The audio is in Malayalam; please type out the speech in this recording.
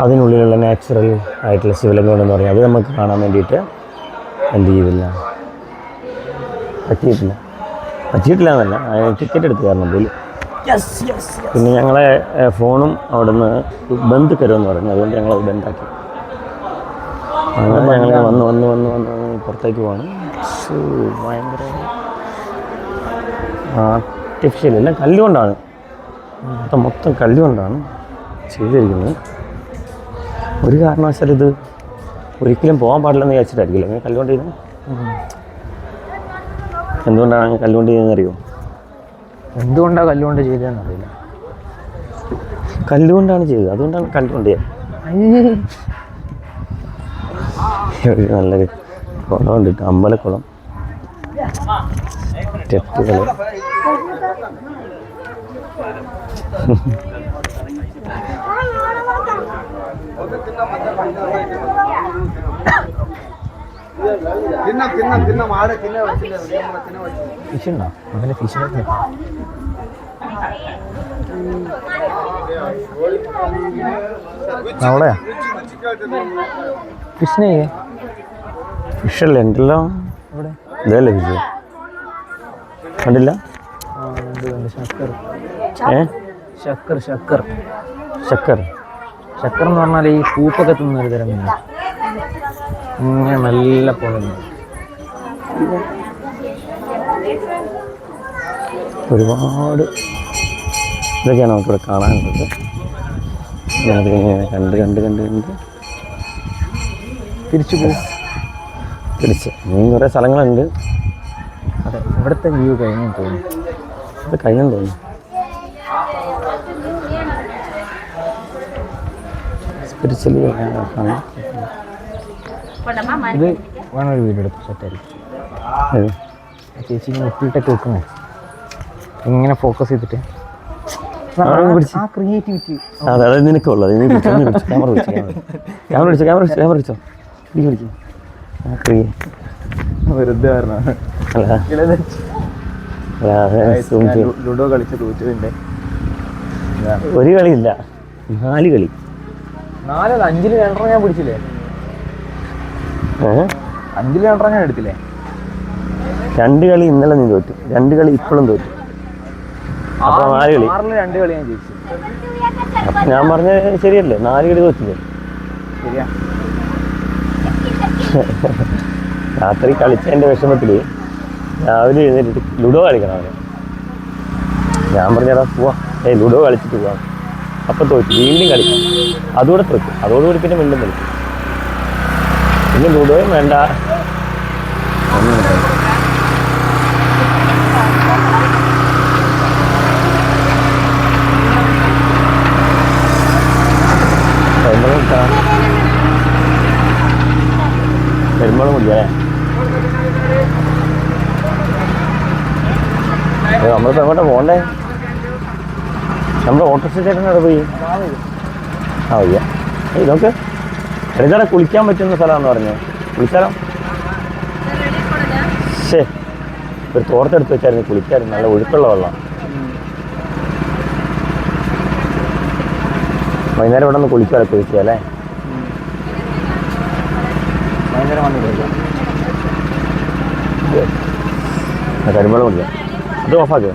അതിനുള്ളിലുള്ള നാച്ചുറൽ ആയിട്ടുള്ള ശിവലിംഗം എന്ന് പറഞ്ഞാൽ അത് നമുക്ക് കാണാൻ വേണ്ടിയിട്ട് എന്ത് ചെയ്തില്ല, പറ്റിയിട്ടില്ല എന്നല്ല, ടിക്കറ്റ് എടുത്ത് കയറണം പോലും. പിന്നെ ഞങ്ങളെ ഫോണും അവിടെ നിന്ന് ബന്ദ് കരുമെന്ന് പറഞ്ഞു, അതുകൊണ്ട് ഞങ്ങളത് ബന്ധാക്കി. അങ്ങനെ ഞങ്ങൾ വന്ന് പുറത്തേക്ക് പോകണം. ഭയങ്കര ആർട്ടിഫിഷ്യൽ, എല്ലാം കല്ലുകൊണ്ടാണ്, മൊത്തം കല്ലുകൊണ്ടാണ് ചെയ്തിരിക്കുന്നത്. ഒരു കാരണവശാലും ഇത് ഒരിക്കലും പോകാൻ പാടില്ലെന്ന് വിചാരിച്ചിട്ടായിരിക്കില്ല അങ്ങനെ കല്ലുകൊണ്ട് ചെയ്യുന്നത്. എന്തുകൊണ്ടാണ് കല്ലുകൊണ്ട് ചെയ്യുന്നത് അറിയുമോ? എന്തുകൊണ്ടാണ് കല്ലുകൊണ്ട് ചെയ്തതെന്ന് അറിയില്ല. കല്ലുകൊണ്ടാണ് ചെയ്തത്, അതുകൊണ്ടാണ് കല്ലുകൊണ്ട് ചെയ്യുന്നത്. നല്ലൊരു കുളം ഉണ്ട്, അമ്പലക്കുളം, സ്റ്റെപ്പുകൾ. ഫിഷുണ്ടോ? അങ്ങനെ ഫിഷിനൊക്കെ അവിടെയാ ഫിഷിനെ ഫിഷല്ലേ ഉണ്ടല്ലോ ഇവിടെ. ഇതല്ലേ ഫിഷ് കണ്ടില്ല? ശക്കർ ശക്കർ ശക്കർ ശക്കർ എന്ന് പറഞ്ഞാൽ ഈ പൂപ്പൊക്കെ തിന്നൊരു തരം മീൻ. ഇങ്ങനെ നല്ല പോകുന്നു. ഒരുപാട് ഇതൊക്കെയാണ് നമുക്കിവിടെ കാണാനുള്ളത്. കണ്ട് തിരിച്ചു പോകും. ഇനിയും കുറേ സ്ഥലങ്ങളുണ്ട്. അതെ, ഇവിടുത്തെ വ്യൂ കഴിഞ്ഞു തോന്നുന്നു. ഇത് കഴിഞ്ഞെന്ന് തോന്നുന്നു. സ്പിരിച്വലി ഇത് വേണൊരു വീഡിയോ എടുത്ത് സെറ്റായിരിക്കും. ചേച്ചി ഇങ്ങനെ ഉപ്പിലിട്ടൊക്കെ വെക്കുന്നേ, ഇങ്ങനെ ഫോക്കസ് ചെയ്തിട്ട് ആ ക്രിയേറ്റിവിറ്റി. അതെ, അത് നിനക്കുള്ളത്. ക്യാമറ പിടിച്ചോ. വെറുതെ ലുഡോ കളിച്ച് തോറ്റതിൻ്റെ ഒരു കളിയില്ല, 4 കളി. 4 5 രണ്ടെണ്ണം ഞാൻ പിടിച്ചില്ലേ? 5 രണ്ടെണ്ണം ഞാൻ എടുത്തില്ലേ? 2 കളി ഇന്നലെ നീ തോറ്റു, 2 കളി ഇപ്പോഴും തോറ്റു. അപ്പൊ 4 കളി. 2 കളി ഞാൻ ജയിച്ചു. അപ്പൊ ഞാൻ പറഞ്ഞത് ശരിയല്ലേ? 4 കളി തോറ്റില്ലേ? ശരിയാ. രാത്രി കളിച്ചതിൻ്റെ വിഷമത്തിൽ രാവിലെ എഴുന്നേറ്റിട്ട് ലുഡോ കളിക്കണം അവന്. ഞാൻ പറഞ്ഞാ പോവാ, ലുഡോ കളിച്ചിട്ട് പോവാം. അപ്പം തോറ്റു. വീണ്ടും കളിക്കാം, അതുകൂടെ തോറ്റു. അതോടുകൂടി പിന്നെ വീണ്ടും കളിക്കും. പിന്നെ ലുഡോയും വേണ്ട, ഒന്നും വേണ്ട. പെരുമ്പളം ഇല്ലേ? നമ്മളിപ്പോൾ എങ്ങോട്ടാ പോകണ്ടേ? നമ്മുടെ ഓട്ടോറിക്ഷ ചേട്ടനോട് പോയി വയ്യ. ഇതൊക്കെ എടുക്കാതെ കുളിക്കാൻ പറ്റുന്ന സ്ഥലമാണെന്ന് പറഞ്ഞത്. കുളിച്ചാലോ? ശേ, ഒരു തോർത്തെടുത്ത് വെച്ചായിരുന്നു കുളിക്കായിരുന്നു. നല്ല ഒഴുക്കുള്ള വെള്ളം. വൈകുന്നേരം ഇവിടെ നിന്ന് കുളിക്കാതെ കുളിച്ചല്ലേ? വൈകുന്നേരം വന്ന് കരിമ്പളം ഇല്ല. അത് ഓഫാക്കിയോ?